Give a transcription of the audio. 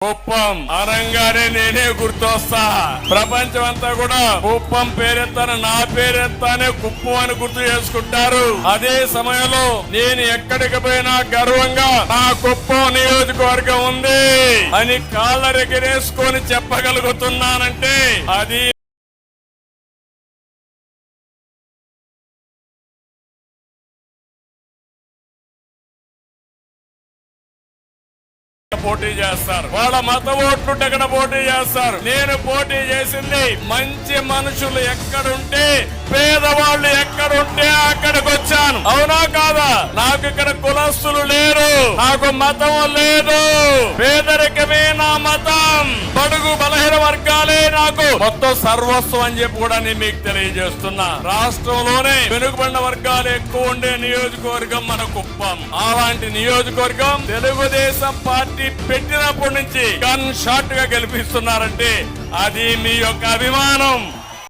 కుప్పం అనగానే నేనే గుర్తొస్తా. ప్రపంచం అంతా కూడా కుప్పం పేరెత్తాను, నా పేరెత్తానే కుప్పం అని గుర్తు చేసుకుంటారు. అదే సమయంలో నేను ఎక్కడికి పోయినా గర్వంగా నా కుప్పం నియోజకవర్గం ఉంది అని కాళ్ళరెగరేసుకొని చెప్పగలుగుతున్నానంటే అది పోటీ చేస్తారు. వాళ్ళ మత ఓట్లు ఎక్కడ పోటీ చేస్తారు. నేను పోటీ చేసింది మంచి మనుషులు ఎక్కడుంటే, పేదవాళ్ళు ఎక్కడుంటే అక్కడికి వచ్చాను. అవునా కాదా? నాకు ఇక్కడ కులస్తులు లేరు, నాకు మతం లేదు, పేదరికమే నా మతం, బడుగు బలహీన వర్గాలే నాకు మొత్తం సర్వస్వం అని చెప్పి కూడా నేను మీకు తెలియజేస్తున్నా. రాష్ట్రంలోనే వెనుకబడిన వర్గాలు ఎక్కువ ఉండే నియోజకవర్గం మన కుప్పం. అలాంటి నియోజకవర్గం తెలుగుదేశం పార్టీ పెట్టినప్పటి నుంచి గన్ షాట్ గా గెలిపిస్తున్నారంటే అది మీ యొక్క అభిమానం.